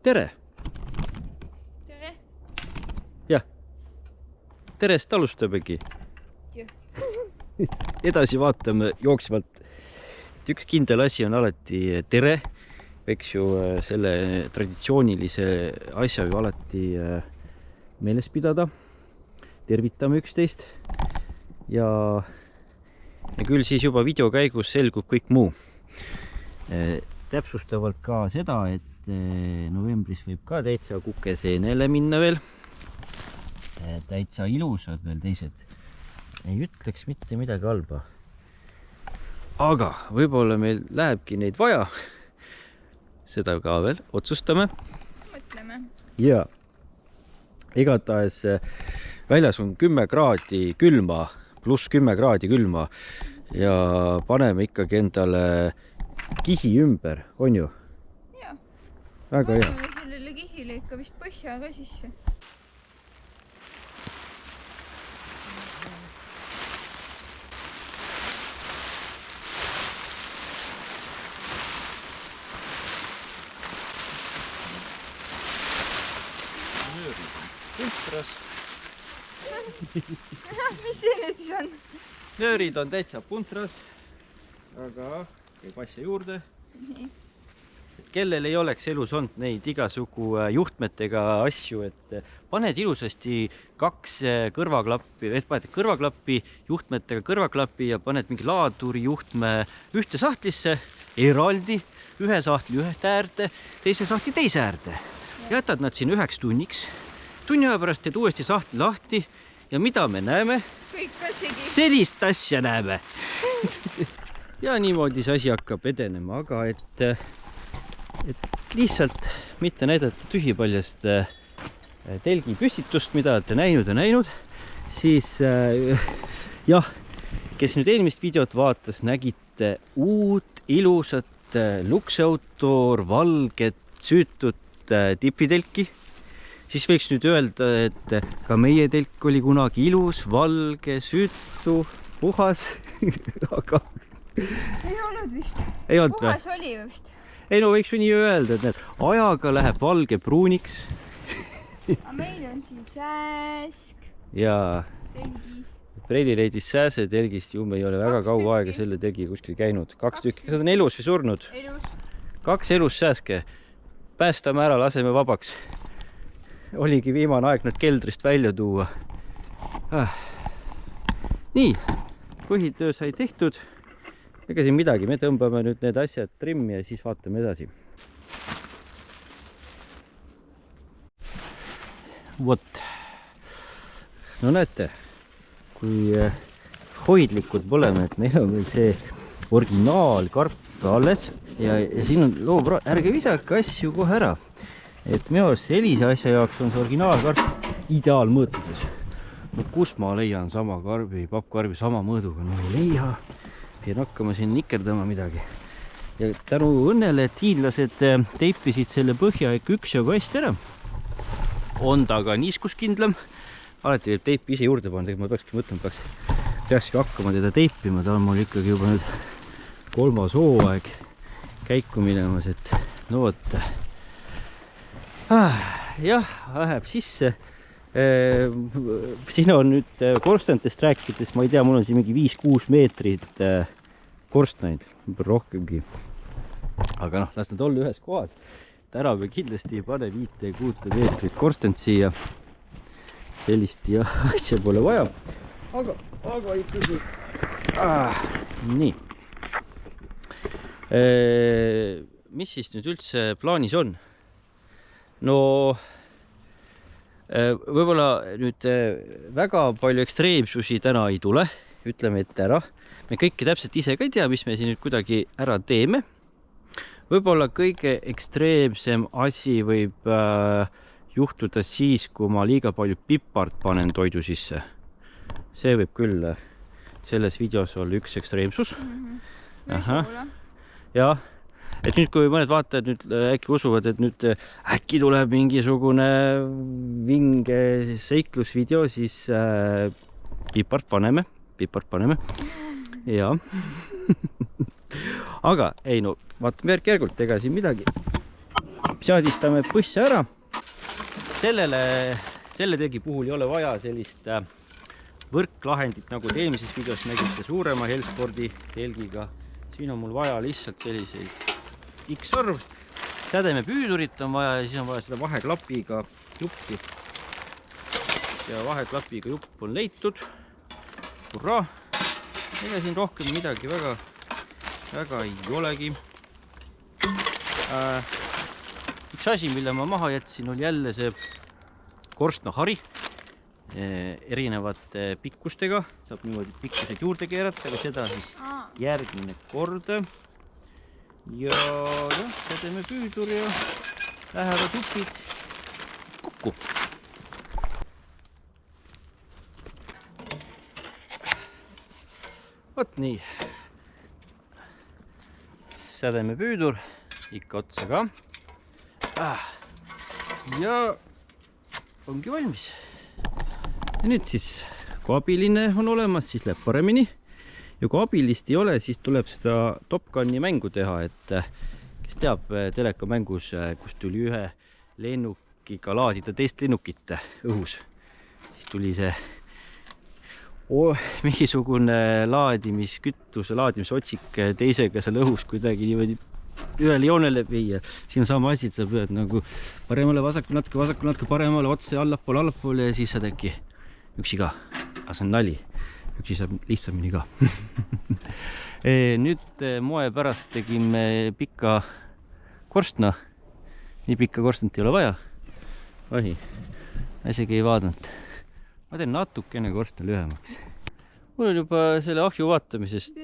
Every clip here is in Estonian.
tere! Tere! Jah, terest alustamegi. Edasi vaatame jooksvalt. Üks kindel asi on alati tere. Võiks ju selle traditsioonilise asja ju alati meeles pidada. Tervitame üksteist. Ja küll siis juba video käigus selgub kõik muu. Täpsustavalt ka seda, et novembris võib ka täitsa kukeseenele minna veel. Täitsa ilusad veel teised. Ei ütleks mitte midagi halba. Aga võib-olla meil lähebki neid vaja. Seda ka veel otsustame. Mõtleme. Ja igatahes väljas on 10 kraadi külma, pluss 10 kraadi külma ja paneme ikkagi endale kihi ümber, on ju? Jaa. Väga hea. Paneme sellele kihile ikka vist põsja ka sisse. Puntras. Mis see nüüd siis on? Nöörid on täitsa puntras, aga käib asja juurde. Kellel ei oleks elus olnud neid igasugu juhtmetega asju, et paned ilusasti 2 kõrvaklappi, paned kõrvaklappi, juhtmetega kõrvaklappi ja paned mingi laaduri juhtme ühte sahtlisse, eraldi, ühe sahtli ühte äärde, teise sahtli teise äärde. Jätad nad siin 1 tunniks. Tunni aja pärast teed uuesti sahtli lahti ja mida me näeme? Kõik kasigi. Sellist asja näeme. Ja niimoodi see asi hakkab edenema, aga et lihtsalt mitte näidata tühipaljast telgi püstitust, mida olete näinud, siis jah, kes nüüd eelmist videot vaatas, nägite uut ilusat Luxeutor valget süütut tipitelki. Siis võiks nüüd öelda, et ka meie telk oli kunagi ilus, valge, süütu, puhas. Aga Ei olnud vist. Ei olnud või? Puhas oli vist. Ei no võiks ju nii öelda, et ajaga läheb valge pruuniks. Aga meil on siin sääsk. Ja telgis. Preili leidis sääse telgist, ju me ei ole väga kaua aega selle telgi kuskil käinud. 2 tükki. Kas on elus või surnud? Elus. 2 elus sääske. Päästame ära, laseme vabaks. Oligi viimane aeg nad keldrist välja tuua. Nii, põhitöö sai tehtud. Ega siin midagi, me tõmbame nüüd need asjad trimmi ja siis vaatame edasi. Vot. No näete, kui hoidlikud oleme, et meil on veel see originaalkarp alles ja siin on loomra, ärge visake asju kohe ära. Et minu arust sellise asja jaoks on see originaalkarp ideaalmõõtudes. No kus ma leian sama karbi, pappkarbi sama mõõduga? No ei leia. Pean hakkama siin nikerdama midagi. Ja tänu õnnele, et hiinlased teipisid selle põhja ikka üksjagu hästi ära. On ta ka niiskuskindlam. Alati võib teipi ise juurde panna, ma peakski mõtlema, peakski hakkama teda teipima. Ta on mul ikkagi juba nüüd 3. hooaeg käiku minemas, et no võtta. Jah, läheb sisse. Siin on nüüd korstentest rääkides, ma ei tea, mul on siin mingi 5-6 meetrit korstnaid, rohkemgi. Aga noh, las nad olla ühes kohas. Ära me kindlasti ei pane 5-6 meetrit korstent siia. Sellist ja asja pole vaja. Aga ikkagi. Nii. Mis siis nüüd üldse plaanis on? No võib-olla nüüd väga palju ekstreemsusi täna ei tule, ütleme ette ära. Me kõike täpselt ise ka ei tea, mis me siin nüüd kuidagi ära teeme. Võib-olla kõige ekstreemsem asi võib juhtuda siis, kui ma liiga palju pipart panen toidu sisse. See võib küll selles videos olla üks ekstreemsus. Jah. Et nüüd, kui mõned vaatajad nüüd äkki usuvad, et nüüd äkki tuleb mingisugune vinge seiklusvideo, siis pipart paneme. Ja. Aga ei no, vaatame järk-järgult, ega siin midagi seadistame põsse ära. Selle telgi puhul ei ole vaja sellist võrklahendit, nagu te eelmises videos nägite suurema Helspordi telgiga. Siin on mul vaja lihtsalt selliseid X-arv. Sädemepüüdurit on vaja ja siis on vaja seda vaheklapiga juppi. Ja vaheklapiga jupp on leitud. Hurraa! Ega siin rohkem midagi väga ei olegi. Üks asi, mille ma maha jätsin, oli jälle see korstnahari erinevate pikkustega. Saab niimoodi pikkused juurde keerata, aga seda siis järgmine kord. Ja teeme püüdur ja lähevad jupid kokku. Vot nii. Sädeme püüdur ikka otsa ka. Ja ongi valmis. Ja nüüd siis, kui abiline on olemas, siis läheb paremini. Ja kui abilist ei ole, siis tuleb seda Top Guni mängu teha, et kes teab teleka mängus, kus tuli ühe lennukiga laadida teist lennukit õhus. Siis tuli see mingisugune laadimiskütuse, laadimisotsik teisega seal õhus kuidagi niimoodi ühele joonele viia. Siin on sama asi, et sa pead nagu paremale, vasakule, natuke paremale, otse, allapoole ja siis saad äkki üksi ka. Aga see on nali. Üksi saab lihtsamini ka. Nüüd moe pärast tegime pikka korstna. Nii pikka korstnat ei ole vaja. Ahi, isegi ei vaadanud. Ma teen natukene korstna lühemaks. Mul on juba selle ahju vaatamisest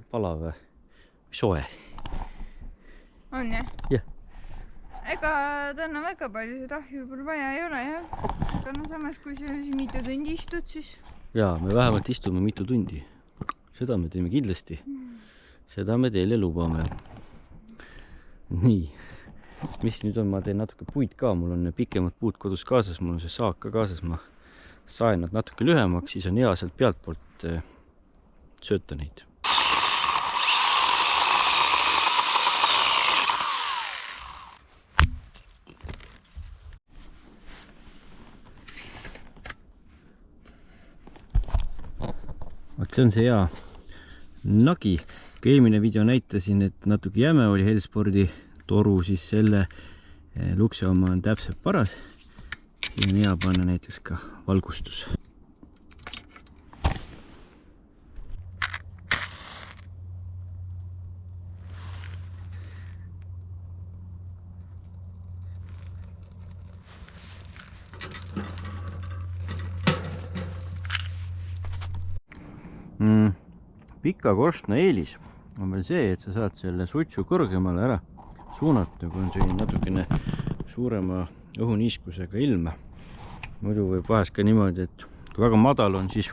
palav soe. On jah? Jah. Ega täna väga palju seda ahju võib-olla vaja ei ole, jah. Aga no samas, kui sa mitu tundi istud, siis... Jaa, me vähemalt istume mitu tundi. Seda me teeme kindlasti. Seda me teile lubame. Nii. Mis nüüd on? Ma teen natuke puid ka. Mul on pikemad puud kodus kaasas. Mul on see saak ka kaasas. Ma saen nad natuke lühemaks. Siis on hea sealt pealt poolt sööta neid. See on see hea nagi. Kui eelmine video näitasin, et natuke jäme oli Helspordi toru, siis selle lukse oma on täpselt paras. Siin on hea panna näiteks ka valgustus. Pika korstna eelis on veel see, et sa saad selle sutsu kõrgemale ära suunata, kui on selline natukene suurema õhuniiskusega ilm. Muidu võib vahest ka niimoodi, et kui väga madal on, siis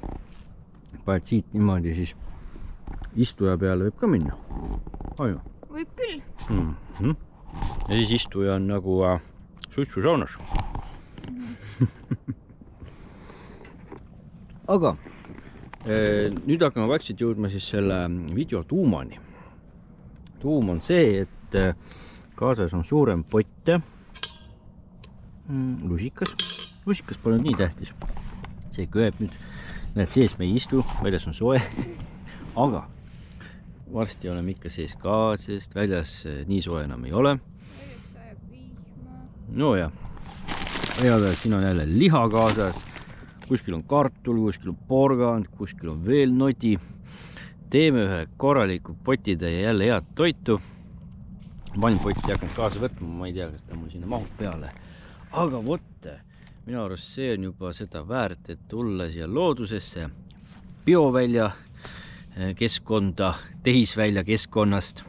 paned siit niimoodi, siis istuja peale võib ka minna. Aju. Võib küll. Ja siis istuja on nagu sutsusaunas. Aga nüüd hakkame vaikselt jõudma siis selle video tuumani. Tuum on see, et kaasas on suurem pott, lusikas. Lusikas pole nii tähtis. See kööb nüüd. Näed, sees me ei istu, väljas on soe. Aga varsti oleme ikka sees ka, sest väljas nii soe enam ei ole. Väljas sajab vihma. No ja. Ja siin on jälle liha kaasas. Kuskil on kartul, kuskil on porgand, kuskil on veel noti. Teeme ühe korraliku potitäie jälle head toitu. Vannpotti hakkan kaasa võtma, ma ei tea, kas ta mul sinna mahub peale. Aga võtte, minu arust see on juba seda väärt, et tulla siia loodusesse, biovälja keskkonda, tehisvälja keskkonnast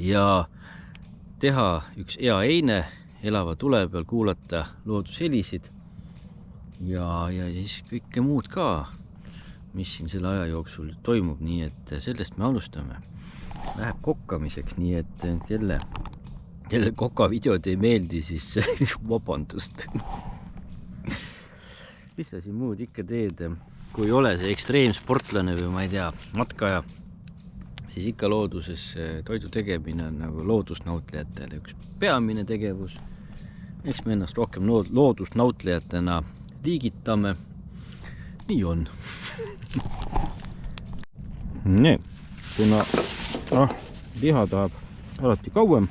ja teha üks hea eine, elava tule peal kuulata loodushelisid. Ja siis kõike muud ka, mis siin selle aja jooksul toimub, nii et sellest me alustame. Läheb kokkamiseks, nii et kelle kokavideod ei meeldi, siis vabandust. Mis sa siin muud ikka teed, kui ei ole see ekstreemsportlane või ma ei tea, matkaja, siis ikka looduses toidu tegemine on nagu loodusnautlejatele üks peamine tegevus. Eks me ennast rohkem loodusnautlejatena liigitame. Nii on. Nii, kuna liha tahab alati kauem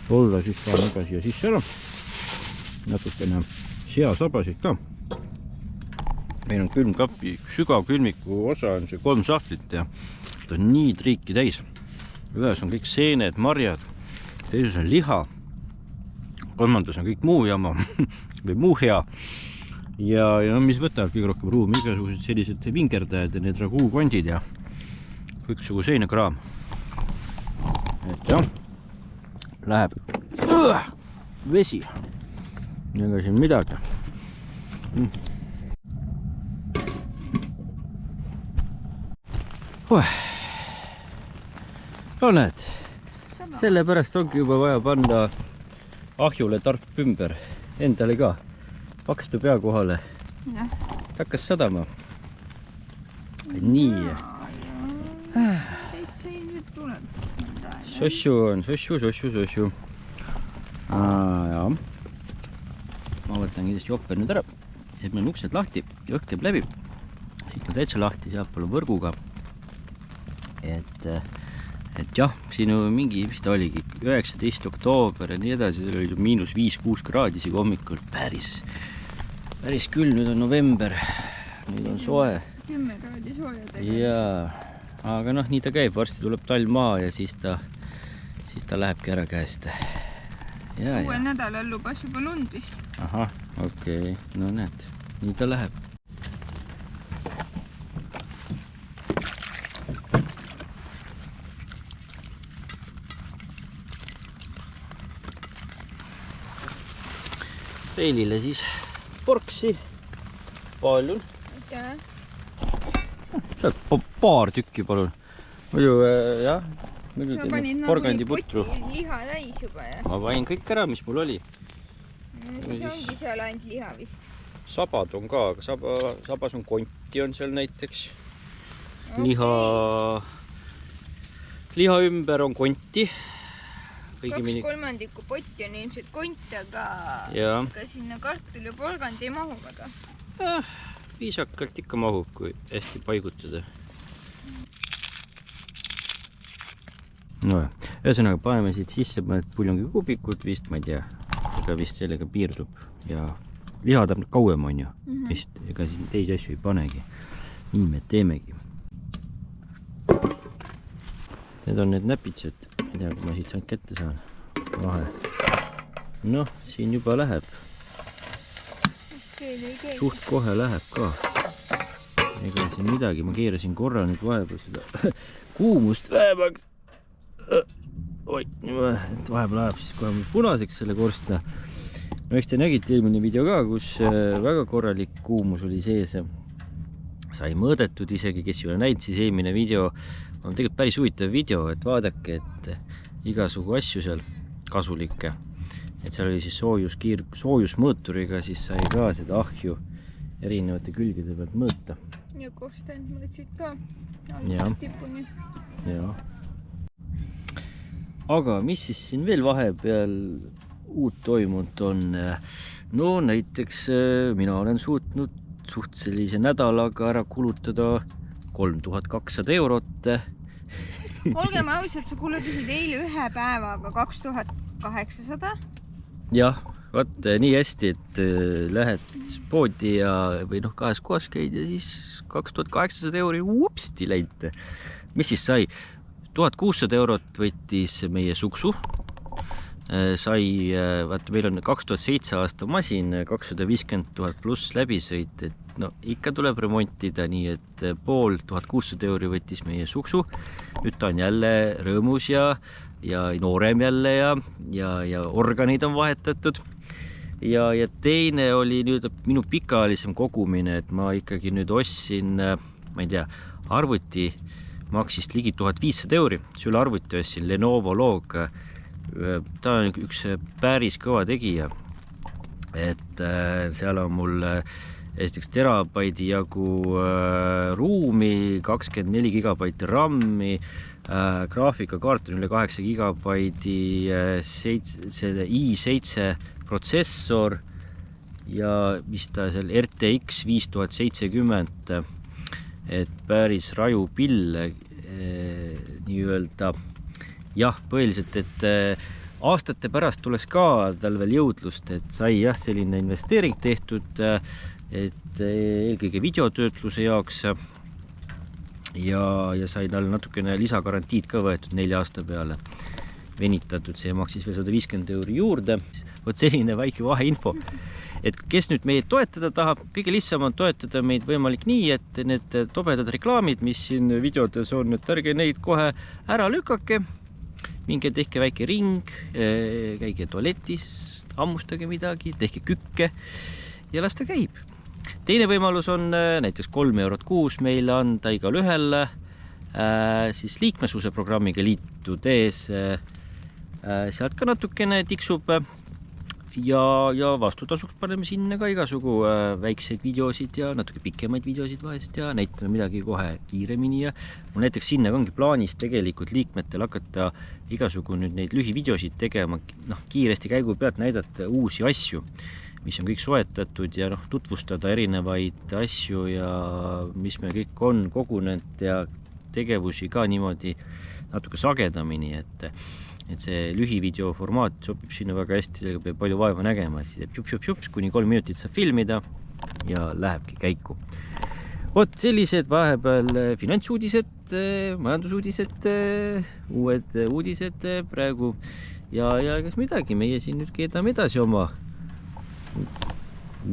olla, siis panen ka siia sisse ära. Natukene seasabasid ka. Meil on külmkapi sügavkülmiku osa on see 3 sahtlit ja ta on nii triiki täis. Ühes on kõik seened, marjad, teises on liha, kolmandas on kõik muu jama või muu hea. Ja mis võtab kõige rohkem ruumi, igasugused sellised vingerdajad ja need raguukondid ja kõiksugu seinekraam. Et jah, läheb vesi. Ega siin midagi. No näed, sellepärast ongi juba vaja panna ahjule tarp ümber, endale ka. Pakstu pea kohale. Hakkas sadama. Nii. Sossu on, sossu. Jaa. Ma võtan kindlasti jopper nüüd ära. Siis meil on uksed lahti, õhk käib läbi. Siit on täitsa lahti, sealt poole võrguga. Et jah, siin mingi, mis ta oligi, 19. oktoober ja nii edasi, oli -5-6 kraadi isegi hommikul, päris küll, nüüd on november, nüüd on soe. 10 kraadi sooja tegelikult. Jaa, aga nii ta käib, varsti tuleb talv maa ja siis ta lähebki ära käest. Uue nädalal lubas juba lund vist. Ahah, okei, no näed, nii ta läheb. Reilile siis porksi palju. Saad paar tükki palun. Muidu jah, sa panid nagu liha täis juba ja? Ma panin kõik ära, mis mul oli. Siis ongi seal ainult liha vist. Sabad on ka, aga sabas on konti on seal näiteks. Liha ümber on konti. 2/3 potti on ilmselt kont, aga sinna kartul ja porgand ei mahu väga. Viisakalt ikka mahub, kui hästi paigutada. No, ühesõnaga paneme siit sisse mõned puljongi kubikud vist, ma ei tea, ega vist sellega piirdub ja liha tahab kauem on ju, vist, ega siin teisi asju ei panegi. Nii me teemegi. Need on need näpitsed. Ei tea, kui ma siit saanud kätte saan. Vahe. Noh, siin juba läheb. Suht kohe läheb ka. Ega siin midagi. Ma keerasin korra nüüd vahepeal seda kuumust vähemaks. Oi, vahepeal ajab siis kohe punaseks selle korstna. No eks te nägite eelmine video ka, kus väga korralik kuumus oli sees. Sai mõõdetud isegi, kes ei ole näinud, siis eelmine video on tegelikult päris huvitav video, et vaadake, et igasugu asju seal kasulikke. Et seal oli siis soojusmõõturiga, siis sai ka seda ahju erinevate külgede pealt mõõta. Ja korstend mõõtsid ka algusest tipuni. Jaa. Aga mis siis siin veel vahepeal uut toimunud on? No näiteks mina olen suutnud suht sellise nädalaga ära kulutada 3200 eurot. Olgem ausalt, sa kulutasid eile ühe päevaga 2800? Jah, vaat nii hästi, et lähed poodi või kahes kohas käid ja siis 2800 euri upsti läinud. Mis siis sai? 1600 eurot võttis meie suksu. Sai, vaata meil on 2007 aasta masin, 250 000 pluss läbisõit, et no ikka tuleb remontida, nii et 1600 euri võttis meie suksu. Nüüd ta on jälle rõõmus ja noorem jälle ja organid on vahetatud. Ja teine oli nüüd minu pikaajalisem kogumine, et ma ikkagi nüüd ostsin, ma ei tea, arvuti maksis ligi 1500 euri. Süle arvuti ostsin Lenovo Log. Ta on üks päris kõva tegija. Et seal on mul esiteks terabaidi jagu ruumi, 24 gigabaiti RAM-i, graafikakaart on üle 8 gigabaidi, selle i7 protsessor ja mis ta seal RTX 5070, et päris raju pill nii-öelda. Jah, põhiliselt, et aastate pärast tuleks ka tal veel jõudlust, et sai jah selline investeering tehtud, et eelkõige videotöötluse jaoks ja sai tal natukene lisagarantiid ka võetud 4 aasta peale venitatud, see maksis veel 150 € juurde. Vot selline väike vaheinfo, et kes nüüd meid toetada tahab, kõige lihtsam on toetada meid võimalik nii, et need tobedad reklaamid, mis siin videodes on, et ärge neid kohe ära lükake. Minge tehke väike ring, käige tualetis, hammustage midagi, tehke kükke ja las ta käib. Teine võimalus on näiteks 3 € kuus meile anda igal ühel siis liikmesuse programmiga liitudes. Sealt ka natukene tiksub ja vastutasuks paneme sinna ka igasugu väikseid videosid ja natuke pikemaid videosid vahest ja näitame midagi kohe kiiremini ja mul näiteks sinna ongi plaanis tegelikult liikmetel hakata igasugu nüüd neid lühivideosid tegema, kiiresti käigu pealt näidata uusi asju, mis on kõik soetatud ja tutvustada erinevaid asju ja mis me kõik on kogunenud ja tegevusi ka niimoodi natuke sagedamini, et see lühivideo formaat sobib sinna väga hästi, sellega peab palju vaeva nägema, et siis jups, kuni 3 minutit saab filmida ja lähebki käiku. Vot sellised vahepeal finantsuudised, majandusuudised, uued uudised praegu ja kas midagi, meie siin nüüd keedame edasi oma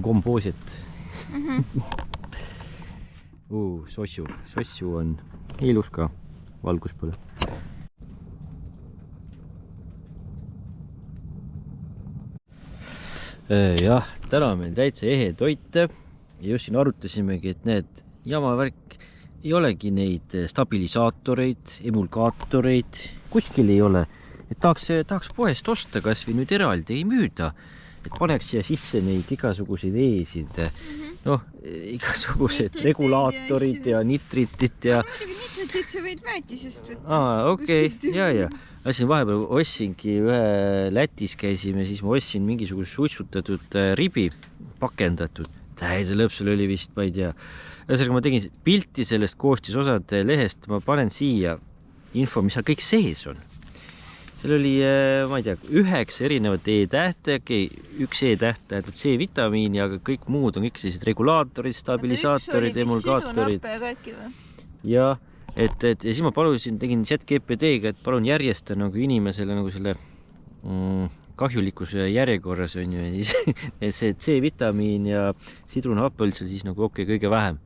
gombooset. Sossu on ilus ka, valgus pole. Jah, täna meil täitsa ehe toit ja just siin arutasimegi, et need jamavärk ei olegi neid stabilisaatoreid, emulgaatoreid, kuskil ei ole. Et tahaks poest osta, kas või nüüd eraldi ei müüda, et paneks siia sisse neid igasuguseid eesid, igasugused regulaatorid ja nitritit ja... Muidugi nitritit sa võid väetisest võtta. Okei, ja. Siin vahepeal ostsingi ühe Lätis käisime, siis ma ostsin mingisugust suitsutatud ribi pakendatud. Täise lõpsul oli vist, ma ei tea. Ühesõnaga ma tegin pilti sellest koostisosade lehest, ma panen siia info, mis seal kõik sees on. Seal oli, ma ei tea, 9 erinevat E-tähte, üks E-täht tähendab C-vitamiini, aga kõik muud on kõik sellised regulaatorid, stabilisaatorid, emulgaatorid. Ja siis ma palusin, tegin ChatGPT-ga, et palun järjesta nagu inimesele nagu selle kahjulikkuse järjekorras on ju, see C-vitamiin ja sidrunahappeüldse siis nagu kõige vähem.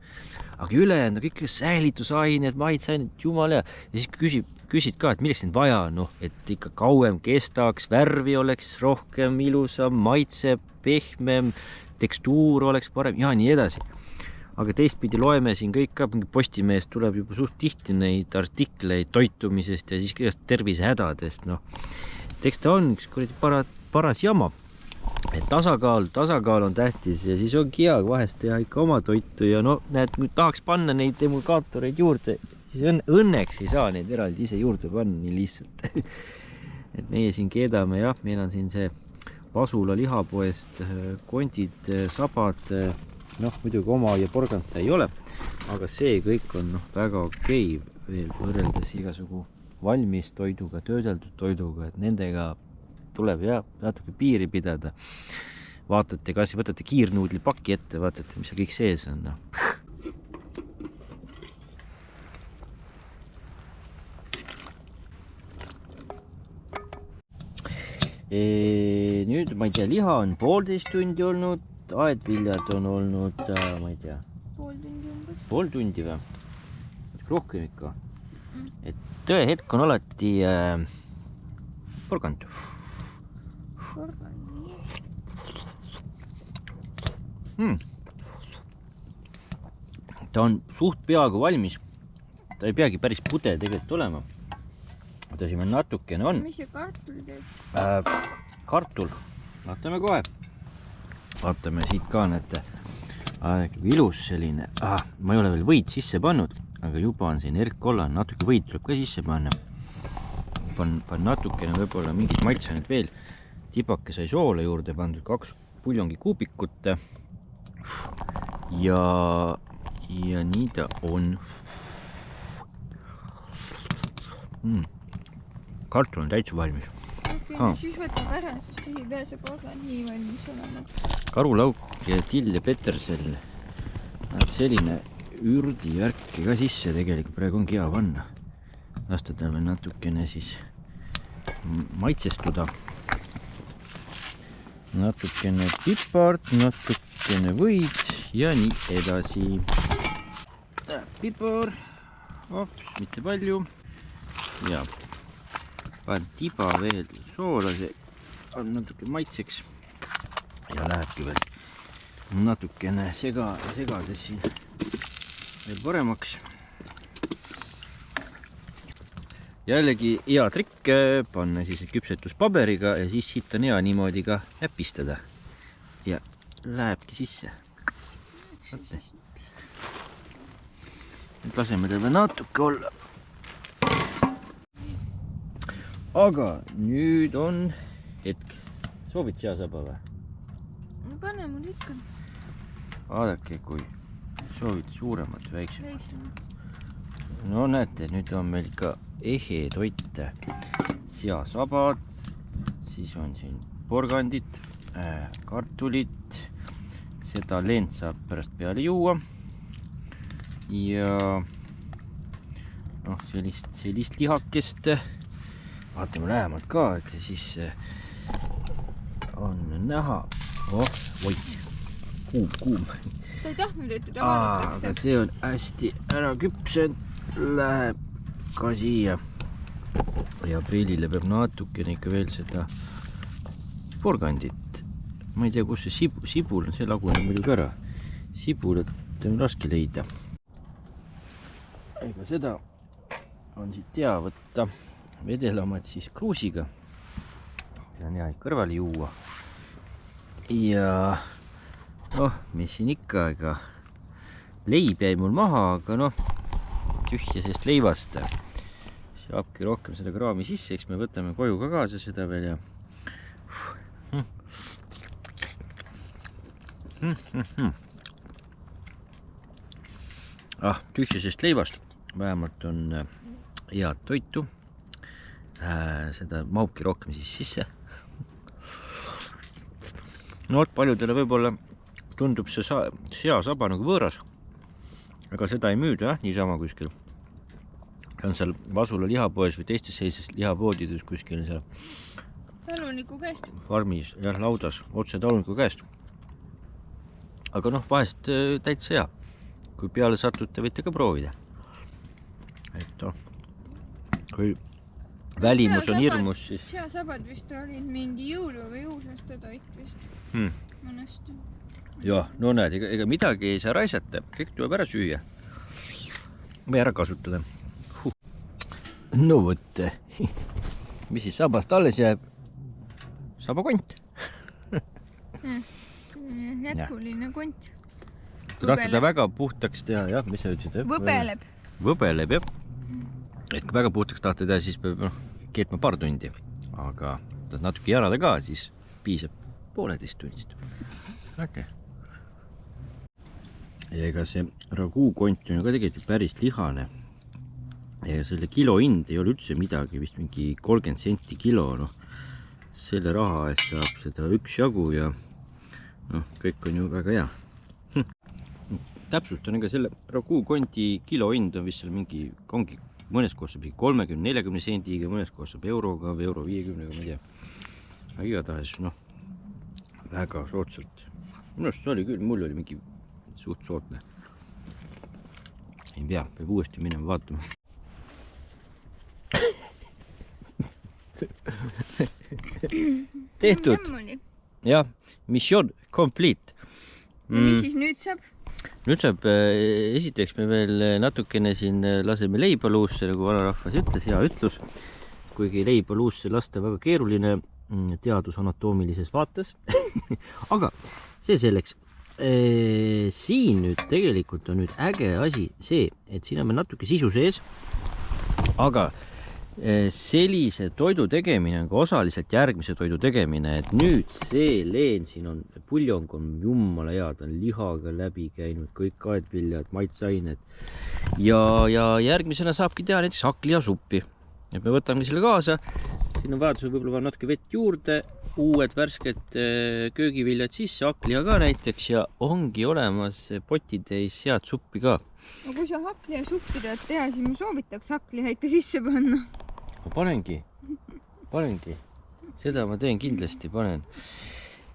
Aga ülejäänud kõik säilitusained, maitseained, jumala ja siis küsid ka, et milleks neid vaja on, et ikka kauem kestaks, värvi oleks rohkem ilusam, maitse pehmem, tekstuur oleks parem ja nii edasi. Aga teistpidi loeme siin kõik ka, Postimeest tuleb juba suht tihti neid artikleid toitumisest ja siis kõigest tervisehädadest. Eks ta on üks paras jama. Et tasakaal on tähtis ja siis ongi hea vahest teha ikka oma toitu ja näed, nüüd tahaks panna neid emulgaatoreid juurde, siis õnneks ei saa neid eraldi ise juurde panna nii lihtsalt. Et meie siin keedame, jah, meil on siin see Pasula lihapoest kondid, sabad, muidugi oma ja porganta ei ole, aga see kõik on väga okei veel võrreldes igasugu valmis toiduga, töödeldud toiduga, et nendega tuleb natuke piiri pidada. Vaatate, kas võtate kiirnuudli paki ette, vaatate, mis see kõik sees on. Nüüd, ma ei tea, liha on 1,5 tundi olnud, aedviljad on olnud, ma ei tea, pool tundi või? Rohkem ikka. Et tõehetk on alati porgand. Ta on suht peaaegu valmis. Ta ei peagi päris pude tegelikult olema. Oota, siin natukene on. Mis see kartul teeb? Kartul. Vaatame kohe. Vaatame siit ka näete. Kui ilus selline. Ma ei ole veel võid sisse pannud, aga juba on siin erkkollane. Natuke võid tuleb ka sisse panna. Pan natukene võib-olla mingid maitsened veel. Tibake sai soole juurde pandud 2 puljongi kuubikut. Ja nii ta on. Kartul on täitsa valmis. Siis võtab ära, siis ei pääse korra nii valmis olema. Karulauk ja till ja petersel. Selline ürdivärk ka sisse tegelikult praegu ongi hea panna. Lasta tal veel natukene siis maitsestuda. Natukene pipart, natukene võid ja nii edasi. Pipar, mitte palju. Ja panen tiba veel soola, see on natuke maitseks ja lähebki veel natukene segades siin veel paremaks. Jällegi hea trikk panna siis küpsetuspaberiga ja siis siit on hea niimoodi ka näpistada ja lähebki sisse. Nüüd laseme tal veel natuke olla. Aga nüüd on hetk. Soovid seasaba või? Pane mul ikka. Vaadake, kui soovid suuremat, väiksemat. No näete, nüüd on meil ikka ehe toit. Seasabad, siis on siin porgandid, kartulit. Seda lent saab pärast peale juua. Ja sellist lihakest. Vaatame lähemalt ka, siis on näha. Oi, kuum. Ta ei tahtnud, et teda vaadatakse. Aga see on hästi ära küpsenud. Läheb ka siia. Ja prillile peab natukene ikka veel seda porgandit. Ma ei tea, kus see sibul on, see laguneb muidugi ära. Sibulat on raske leida. Ega seda on siit hea võtta. Vedelamad siis kruusiga. See on hea kõrvale juua. Ja mis siin ikka, ega leib jäi mul maha, aga tühjasest leivast saabki rohkem seda kraami sisse, eks me võtame koju ka kaasa seda veel ja tühjasest leivast vähemalt on head toitu. Seda mahubki rohkem siis sisse. Paljudele võib-olla tundub see seasaba nagu võõras, aga seda ei müüda niisama kuskil. See on seal Vasula lihapoes või teistes sellises lihapoodides kuskil seal taluniku käest. Farmis, laudas, otse taluniku käest. Aga vahest täitsa hea. Kui peale satute, võite ka proovida. Kui välimus on hirmus, siis... Seasabad vist olid mingi jõulu või jõusaste toit vist. Mõnesti. Jah, näed, ega midagi ei saa raisata. Kõik tuleb ära süüa. Või ära kasutada. No võt. Mis siis sabast alles jääb? Sabakont. Jätkuline kont. Kui tahta ta väga puhtaks teha, jah, mis sa ütlesid? Võbeleb. Võbeleb, jah. Et kui väga puhtaks tahta teha, siis peab keetma paar tundi. Aga tahad natuke jarada ka, siis piisab 1,5 tunnist. Ja ega see raguu kont on ju ka tegelikult päris lihane. Ja selle kilo hind ei ole üldse midagi, vist mingi 30 senti kilo. Selle raha eest saab seda üksjagu ja kõik on ju väga hea. Täpsustan, ega selle raguu konti kilo hind on vist seal mingi, ongi mõnes kohas 30-40 sendiga, mõnes kohas euroga või euro 50, ma ei tea. Aga igatahes, väga soodsalt. Minust see oli küll, mul oli mingi suht sootne. Ei pea, peab uuesti minema vaatama. Tehtud. Jah, mission complete. Ja mis siis nüüd saab? Nüüd saab, esiteks me veel natukene siin laseme leiba luusse, nagu vanarahvas ütles, hea ütlus. Kuigi leiba luusse lasta väga keeruline teadusanatoomilises vaates. Aga see selleks. siin nüüd tegelikult on nüüd äge asi see, et siin on meil natuke sisu sees, aga sellise toidu tegemine on ka osaliselt järgmise toidu tegemine, et nüüd see leen siin on, puljong on jumala hea, ta on lihaga läbi käinud, kõik kaedviljad, maitseained ja järgmisena saabki teha näiteks hakklihasuppi, et me võtame selle kaasa, siin on vajadusel võib-olla natuke vett juurde, uued värsked köögiviljad sisse, hakkliha ka näiteks ja ongi olemas potitäis head suppi ka. No kui sa hakklihasuppi tahad teha, siis ma soovitaks hakkliha ikka sisse panna. Ma panengi, seda ma teen kindlasti, panen.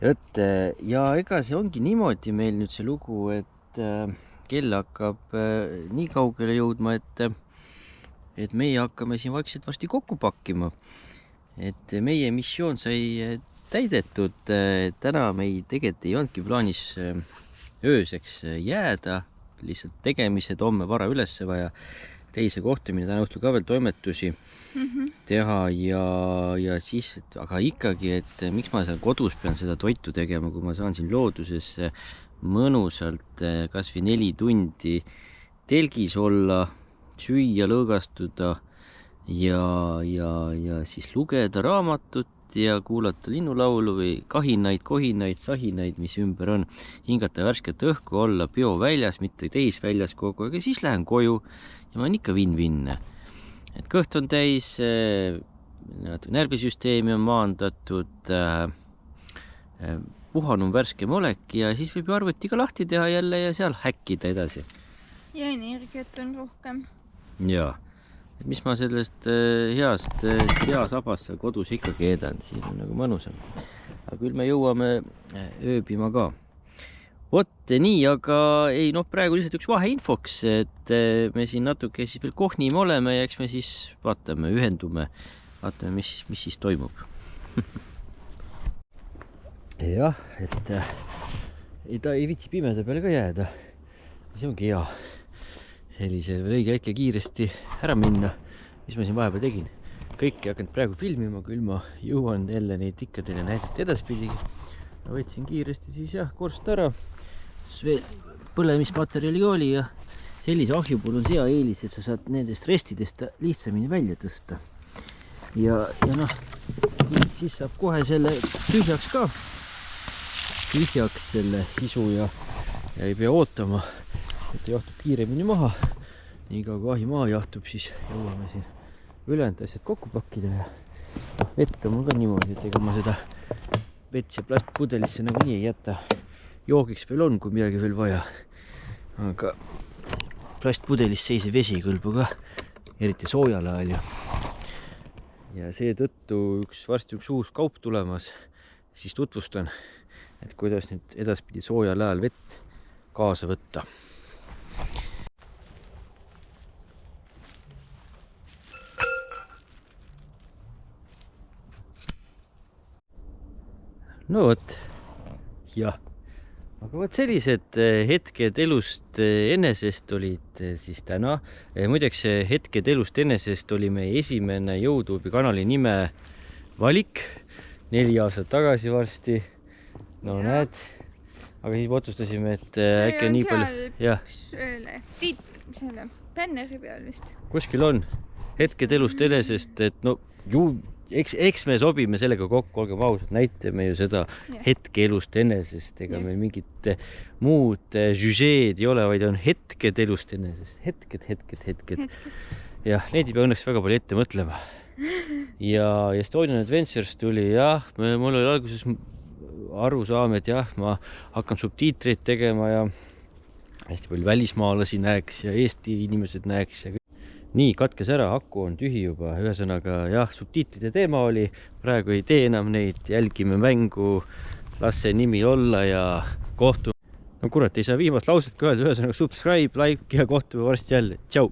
Ja ega see ongi niimoodi meil nüüd see lugu, et kell hakkab nii kaugele jõudma, et meie hakkame siin vaikselt varsti kokku pakkima. Et meie missioon sai täidetud, täna meil tegelikult ei olnudki plaanis ööseks jääda, lihtsalt tegemised, homme vara ülesse vaja, teise kohtumine, täna õhtul ka veel toimetusi teha ja siis, aga ikkagi, et miks ma seal kodus pean seda toitu tegema, kui ma saan siin looduses mõnusalt kas või 4 tundi telgis olla, süüa, lõõgastuda ja siis lugeda raamatut ja kuulata linnulaulu või kahinaid, kohinaid, sahinaid, mis ümber on, hingata värsket õhku, olla peo väljas, mitte teisväljas kogu aeg ja siis lähen koju ja ma olen ikka win-win. Et kõht on täis, närvisüsteemi on maandatud, puhanum värskem olek ja siis võib ju arvuti ka lahti teha jälle ja seal häkkida edasi. Ja energiat on rohkem. Jaa. Mis ma sellest heast sabast seal kodus ikkagi eedan, siin on nagu mõnusam. Aga küll me jõuame ööbima ka. Vot nii, aga ei, praegu lihtsalt üks vaheinfoks, et me siin natuke siis veel kohnime oleme ja eks me siis vaatame, ühendume, vaatame, mis siis toimub. Jah, et ta ei viitsi pimeda peale ka jääda. See ongi hea. Sellisel õige hetke kiiresti ära minna, mis ma siin vahepeal tegin. Kõik ei hakanud praegu filmima, küll ma jõuan jälle neid ikka teile näidata edaspidigi. Ma võtsin kiiresti siis korst ära, veel põlemismaterjali oli ja sellise ahju puhul on hea eelis, et sa saad nendest restidest lihtsamini välja tõsta. Ja siis saab kohe selle tühjaks selle sisu ja ei pea ootama, et ta jahtub kiiremini maha. Nii kui ahi maha jahtub, siis jõuame siin ülejäänud asjad kokku pakkida ja vett on mul ka niimoodi, et ega ma seda vett ja plastpudelisse nagu nii ei jäta. Joogiks veel on, kui midagi veel vaja. Aga plastpudelis seisev vesi kõlbu ka, eriti soojal ajal ja seetõttu varsti üks uus kaup tulemas, siis tutvustan, et kuidas nüüd edaspidi soojal ajal vett kaasa võtta. No vot, jah. Aga vot sellised hetked elust enesest olid siis täna. Muideks hetked elust enesest oli meie esimene YouTube'i kanali nime valik 4 aastat tagasi varsti. No ja. Näed, aga siis otsustasime, et äkki nii palju. Selle bänneri peal vist. Kuskil on hetked elust enesest, et eks me sobime sellega kokku, olgem ausad, näitame ju seda hetke elust enesest, ega meil mingit muud žüžeed ei ole, vaid on hetked elust enesest. Hetked. Jah, neid ei pea õnneks väga palju ette mõtlema. Ja Estonian Adventures tuli, mul oli alguses aru saame, et ma hakkan subtiitreid tegema ja hästi palju välismaalasi näeks ja Eesti inimesed näeks ja nii, katkes ära, aku on tühi juba, ühesõnaga subtiitrite teema oli, praegu ei tee enam neid, jälgime mängu, las see nimi olla ja kohtume. No kurat, ei saa viimast lauset ka öelda, ühesõnaga subscribe, like ja kohtume varsti jälle, tšau!